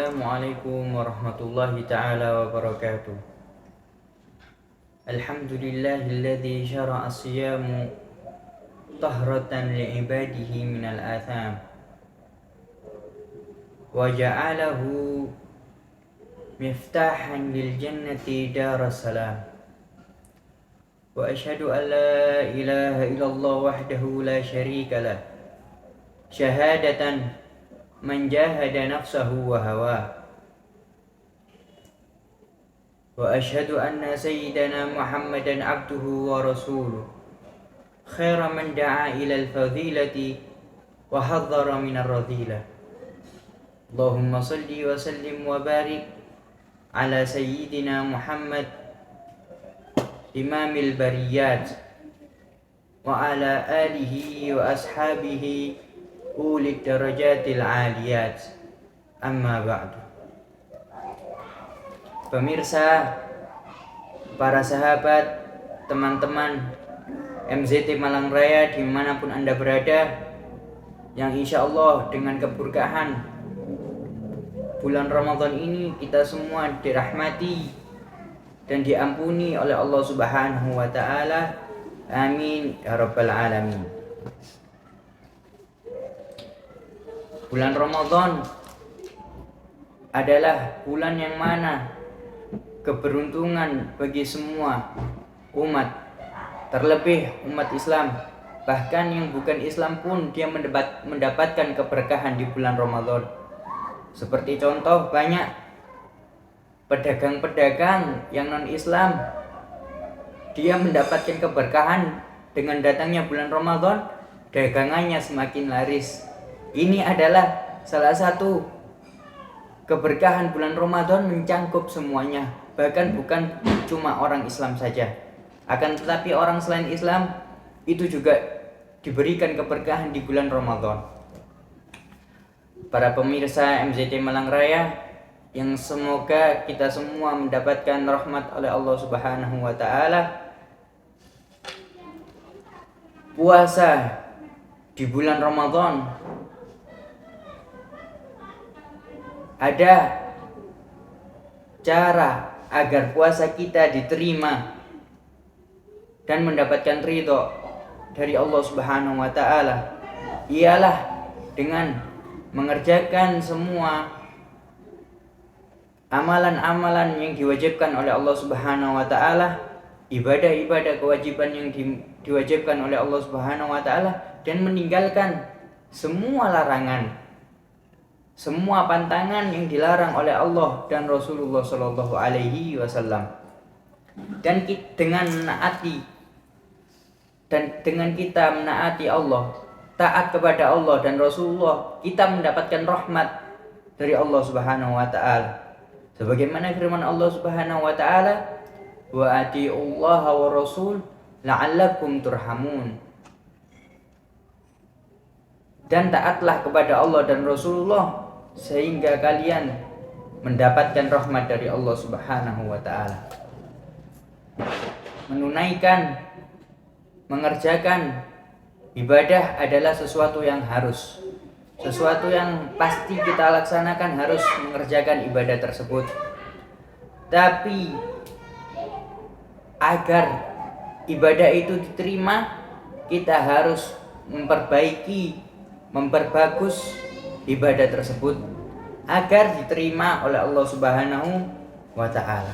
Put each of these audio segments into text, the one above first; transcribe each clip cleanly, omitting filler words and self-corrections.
Assalamualaikum warahmatullahi ta'ala wabarakatuh. Alhamdulillahilladzi syara'a siyamu tahratan li'ibadihi minal atham wa ja'alahu miftahan lil jannati daras salam. Wa asyhadu an la ilaha illallah wahdahu la syarika lah syahadatan man jahada nafsahu wa hawa. Wa asyhadu anna sayyidana Muhammadan abduhu wa rasuluh khaira man da'a ilal fadilati wa hadzara minar radhilah. Allahumma salli wa sallim wa barik ala sayyidina Muhammad imamil bariyat wa ala alihi wa ashabihi ulid darajatil aliyat, amma ba'du. Pemirsa, para sahabat, teman-teman MZT Malang Raya dimanapun Anda berada, yang insya Allah dengan keberkahan bulan Ramadan ini kita semua dirahmati dan diampuni oleh Allah Subhanahu wa Ta'ala. Amin ya rabbal alamin. Bulan Ramadan adalah bulan yang mana keberuntungan bagi semua umat, terlebih umat Islam. Bahkan yang bukan Islam pun dia mendapatkan keberkahan di bulan Ramadan. Seperti contoh, banyak pedagang-pedagang yang non-Islam, dia mendapatkan keberkahan dengan datangnya bulan Ramadan, dagangannya semakin laris. Ini adalah salah satu keberkahan bulan Ramadan, mencangkup semuanya, bahkan bukan cuma orang Islam saja, akan tetapi orang selain Islam itu juga diberikan keberkahan di bulan Ramadan. Para pemirsa MZT Malang Raya, yang semoga kita semua mendapatkan rahmat oleh Allah Subhanahu wa Ta'ala, puasa di bulan Ramadan ada cara agar puasa kita diterima dan mendapatkan ridho dari Allah Subhanahu wa Ta'ala, ialah dengan mengerjakan semua amalan-amalan yang diwajibkan oleh Allah Subhanahu wa Ta'ala, ibadah-ibadah kewajiban yang diwajibkan oleh Allah Subhanahu wa Ta'ala, dan meninggalkan semua larangan, semua pantangan yang dilarang oleh Allah dan Rasulullah Shallallahu Alaihi Wasallam. Dan dengan kita menaati Allah, taat kepada Allah dan Rasulullah, kita mendapatkan rahmat dari Allah Subhanahu wa Ta'ala. Sebagaimana firman Allah Subhanahu wa Ta'ala, wa atiullaha wa rasul la'allakum turhamun. Dan taatlah kepada Allah dan Rasulullah sehingga kalian mendapatkan rahmat dari Allah Subhanahu wa Ta'ala. Mengerjakan ibadah adalah sesuatu yang harus, sesuatu yang pasti kita laksanakan, harus mengerjakan ibadah tersebut. Tapi agar ibadah itu diterima, kita harus memperbagus ibadah tersebut agar diterima oleh Allah Subhanahu wa Ta'ala.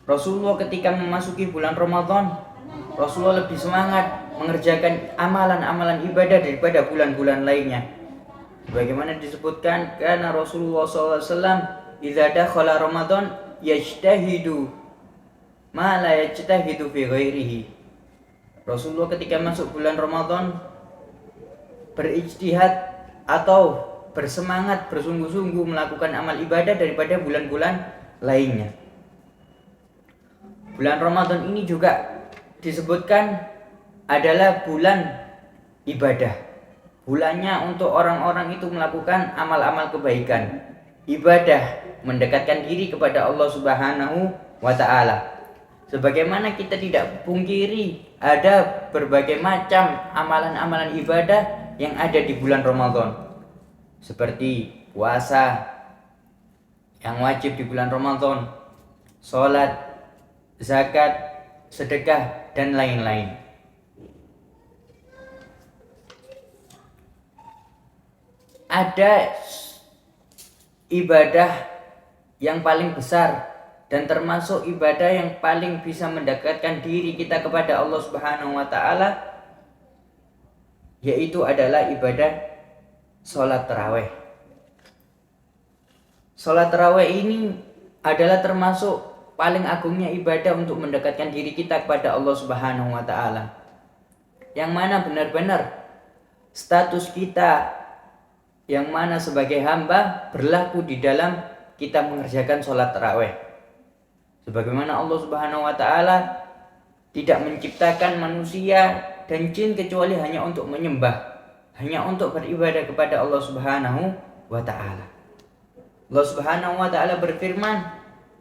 Rasulullah ketika memasuki bulan Ramadan, Rasulullah lebih semangat mengerjakan amalan-amalan ibadah daripada bulan-bulan lainnya. Bagaimana disebutkan, karena Rasulullah SAW idza dakhala Ramadan yajtahidu ma la yajtahidu fi ghairihi. Rasulullah ketika masuk bulan Ramadan berijtihad atau bersemangat, bersungguh-sungguh melakukan amal ibadah daripada bulan-bulan lainnya. Bulan Ramadan ini juga disebutkan adalah bulan ibadah. Bulannya untuk orang-orang itu melakukan amal-amal kebaikan, ibadah, mendekatkan diri kepada Allah Subhanahu wa Ta'ala. Sebagaimana kita tidak pungkiri ada berbagai macam amalan-amalan ibadah yang ada di bulan Ramadan. seperti puasa yang wajib di bulan Ramadan, sholat, zakat, sedekah, dan lain-lain. Ada ibadah yang paling besar dan termasuk ibadah yang paling bisa mendekatkan diri kita kepada Allah Subhanahu wa taala, yaitu adalah ibadah sholat tarawih. Sholat tarawih ini adalah termasuk paling agungnya ibadah untuk mendekatkan diri kita kepada Allah Subhanahu wa taala. Yang mana benar-benar status kita yang mana sebagai hamba berlaku di dalam kita mengerjakan sholat tarawih. Sebagaimana Allah Subhanahu wa taala tidak menciptakan manusia dan jin kecuali hanya untuk menyembah, hanya untuk beribadah kepada Allah Subhanahu wa taala. Allah Subhanahu wa taala berfirman,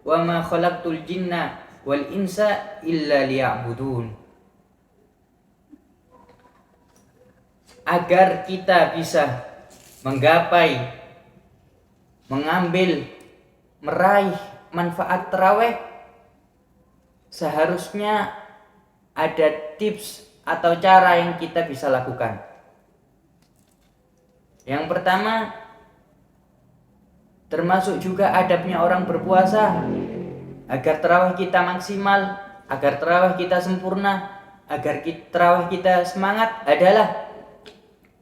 "Wa ma khalaqtul jinna wal insa illa liya'budun." Agar kita bisa menggapai, mengambil, meraih manfaat tarawih, seharusnya ada tips atau cara yang kita bisa lakukan. Yang pertama, termasuk juga adabnya orang berpuasa, agar tarawih kita maksimal, agar tarawih kita sempurna, agar tarawih kita semangat adalah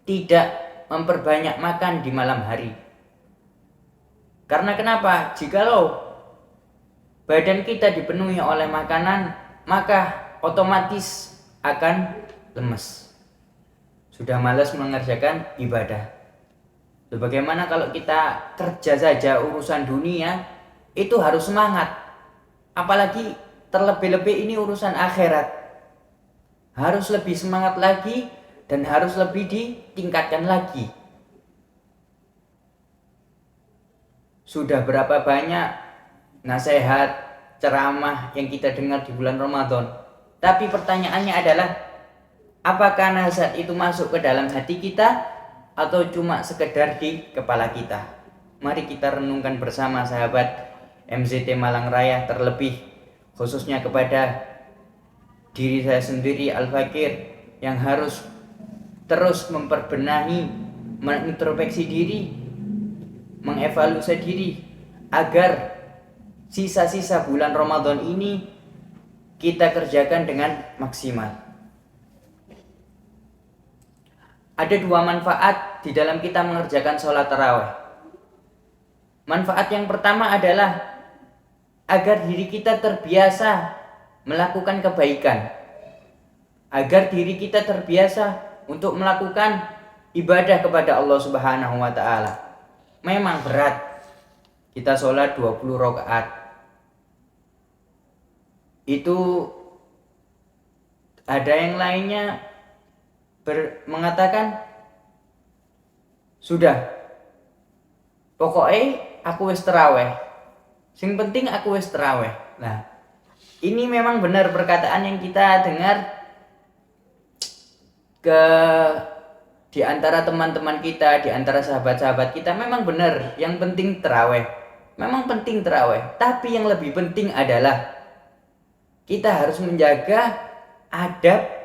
tidak memperbanyak makan di malam hari. Karena kenapa? Jikalau badan kita dipenuhi oleh makanan, maka otomatis akan lemes. Sudah malas mengerjakan ibadah. Sebagaimana kalau kita kerja saja urusan dunia itu harus semangat. Apalagi terlebih-lebih ini urusan akhirat. Harus lebih semangat lagi dan harus lebih ditingkatkan lagi. Sudah berapa banyak nasihat, ceramah yang kita dengar di bulan Ramadan. Tapi pertanyaannya adalah, apakah nasihat itu masuk ke dalam hati kita atau cuma sekedar di kepala kita? Mari kita renungkan bersama sahabat MZT Malang Raya, terlebih khususnya kepada diri saya sendiri Al-Fakir yang harus terus memperbenahi, mengintrospeksi diri, mengevaluasi diri agar sisa-sisa bulan Ramadan ini kita kerjakan dengan maksimal. Ada dua manfaat di dalam kita mengerjakan sholat tarawih. Manfaat yang pertama adalah agar diri kita terbiasa melakukan kebaikan. Agar diri kita terbiasa untuk melakukan ibadah kepada Allah Subhanahu wa taala. Memang berat kita sholat 20 rakaat. Itu ada yang lainnya mengatakan, sudah, pokoknya aku wis tarawih, sing penting aku wis tarawih. Nah, ini memang benar perkataan yang kita dengar di antara teman-teman kita, di antara sahabat-sahabat kita. Memang benar, yang penting tarawih, memang penting tarawih. Tapi yang lebih penting adalah kita harus menjaga adab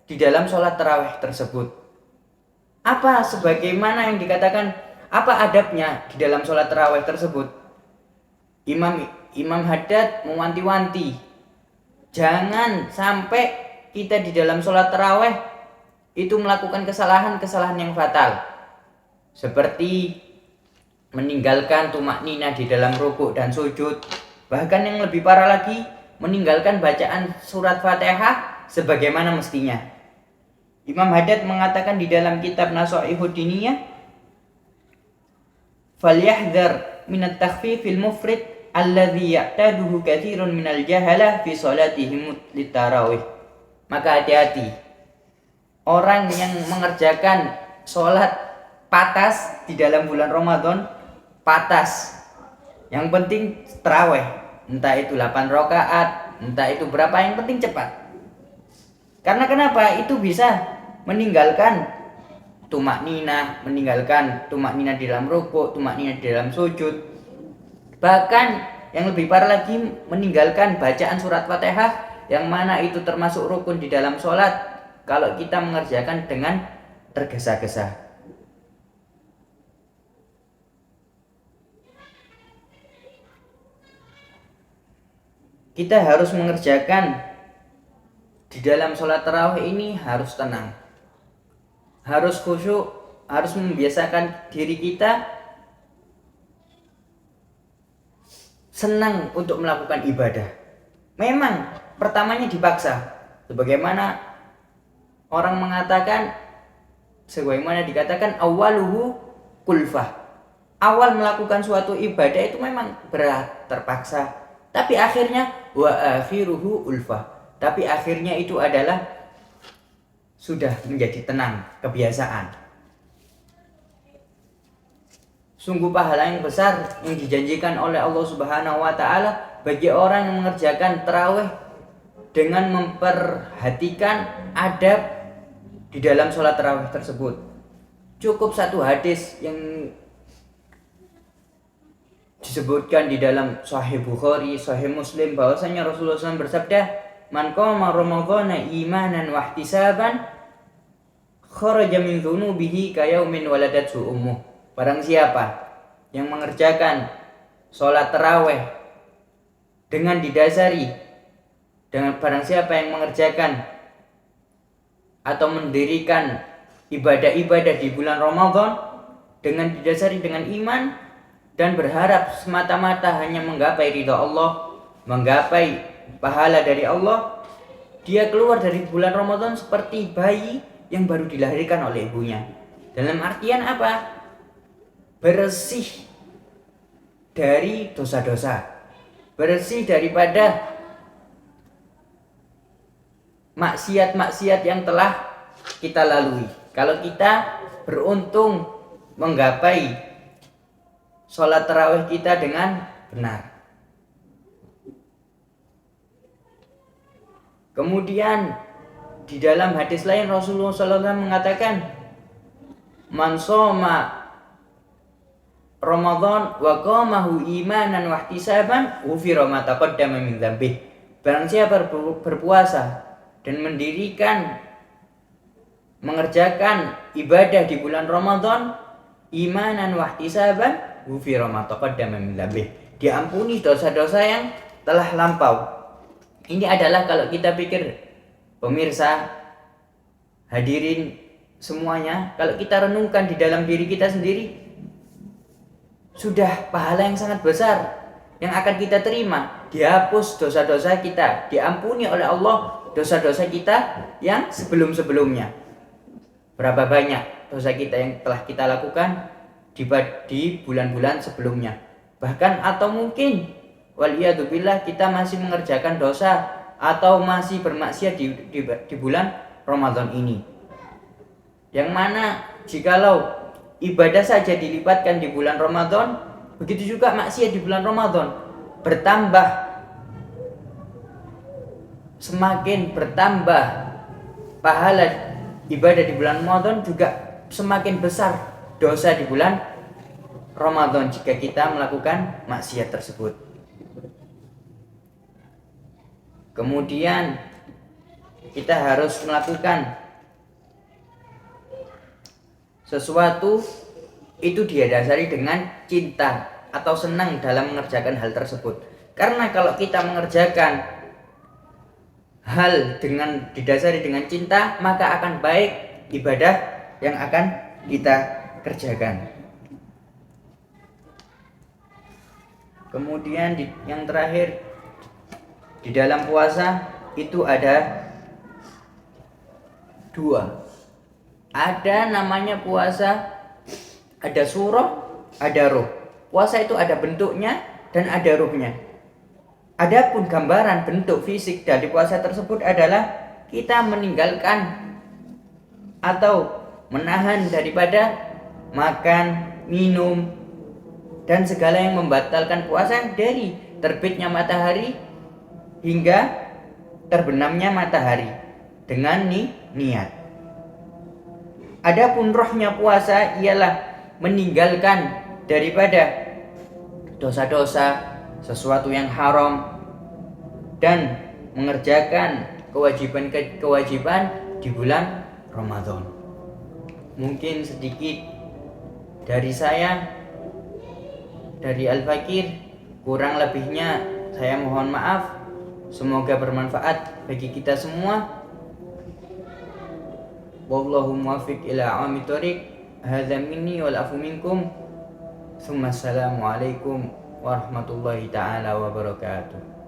di dalam sholat tarawih tersebut. Apa sebagaimana yang dikatakan, apa adabnya di dalam sholat tarawih tersebut? Imam Haddad mewanti-wanti, jangan sampai kita di dalam sholat tarawih itu melakukan kesalahan-kesalahan yang fatal, seperti meninggalkan tumakninah di dalam rukuk dan sujud. Bahkan yang lebih parah lagi, meninggalkan bacaan surat Fatihah sebagaimana mestinya. Imam Haddad mengatakan di dalam kitab Nasaihud Diniyah, "Falyahdhar min at-takhfifil mufrid alladhi ya'taduhu katsirun minal jahalah fi salatihim lit-tarawih." Maka hati-hati orang yang mengerjakan sholat patas di dalam bulan Ramadan, patas. Yang penting tarawih, entah itu 8 rakaat, entah itu berapa, yang penting cepat. Karena kenapa? Itu bisa meninggalkan tumak nina, meninggalkan tumak nina di dalam rukuk, tumak nina di dalam sujud. Bahkan yang lebih parah lagi, meninggalkan bacaan surat Fatihah, yang mana itu termasuk rukun di dalam sholat, kalau kita mengerjakan dengan tergesa-gesa. Kita harus mengerjakan di dalam sholat tarawih ini harus tenang, harus khusyuk, harus membiasakan diri kita senang untuk melakukan ibadah. Memang pertamanya dipaksa, sebagaimana orang mengatakan, sebagaimana dikatakan awaluhu kulfah. Awal melakukan suatu ibadah itu memang berat, terpaksa. Tapi akhirnya wa akhiruhu ulfah. Tapi akhirnya itu adalah sudah menjadi tenang, kebiasaan. Sungguh pahala yang besar yang dijanjikan oleh Allah Subhanahu wa taala bagi orang yang mengerjakan tarawih dengan memperhatikan adab di dalam sholat tarawih tersebut. Cukup satu hadis yang disebutkan di dalam Sahih Bukhari, Sahih Muslim, bahwasanya Rasulullah SAW bersabda, "Man qama Ramadhana imanan wa ihtisaban, kharaja min dzunubihi kayaumin waladathu ummuh." Barang siapa yang mengerjakan sholat tarawih dengan didasari dengan barang siapa yang mengerjakan atau mendirikan ibadah-ibadah di bulan Ramadan dengan didasari dengan iman dan berharap semata-mata hanya menggapai ridha Allah, menggapai pahala dari Allah, dia keluar dari bulan Ramadan seperti bayi yang baru dilahirkan oleh ibunya. Dalam artian apa? Bersih dari dosa-dosa, bersih daripada maksiat-maksiat yang telah kita lalui. Kalau kita beruntung menggapai sholat tarawih kita dengan benar. Kemudian di dalam hadis lain Rasulullah SAW mengatakan, "Man shoma Ramadan wa qamahu imanan wa ihtisaban, ghufira ma taqaddama min dzambih." Barang siapa berpuasa dan mengerjakan ibadah di bulan Ramadan imanan wa ihtisaban, ghufira ma taqaddama min dzambih, diampuni dosa-dosa yang telah lampau. Ini adalah kalau kita pikir, pemirsa, hadirin semuanya, kalau kita renungkan di dalam diri kita sendiri, sudah pahala yang sangat besar yang akan kita terima. Dihapus dosa-dosa kita, diampuni oleh Allah dosa-dosa kita yang sebelum-sebelumnya. Berapa banyak dosa kita yang telah kita lakukan di bulan-bulan sebelumnya. Bahkan atau mungkin waliyadzubillah kita masih mengerjakan dosa atau masih bermaksiat di bulan Ramadan ini. Yang mana jikalau ibadah saja dilipatkan di bulan Ramadan, begitu juga maksiat di bulan Ramadan bertambah, semakin bertambah pahala ibadah di bulan Ramadan, juga semakin besar dosa di bulan Ramadan jika kita melakukan maksiat tersebut. Kemudian kita harus melakukan sesuatu itu dia dasari dengan cinta atau senang dalam mengerjakan hal tersebut. Karena kalau kita mengerjakan hal dengan didasari dengan cinta, maka akan baik ibadah yang akan kita kerjakan. Kemudian yang terakhir, di dalam puasa itu ada dua. Ada namanya puasa, ada surah, ada ruh. Puasa itu ada bentuknya dan ada ruhnya. Adapun gambaran bentuk fisik dari puasa tersebut adalah kita meninggalkan atau menahan daripada makan, minum, dan segala yang membatalkan puasa dari terbitnya matahari hingga terbenamnya matahari dengan niat. Adapun rohnya puasa ialah meninggalkan daripada dosa-dosa, sesuatu yang haram, dan mengerjakan kewajiban-kewajiban di bulan Ramadan. Mungkin sedikit dari saya, dari Al-Fakir. Kurang lebihnya saya mohon maaf. Semoga bermanfaat bagi kita semua. Wallahu muwaffiq ila aqwamit thoriq. Hadza minni wal afu minkum. Assalamualaikum warahmatullahi taala wabarakatuh.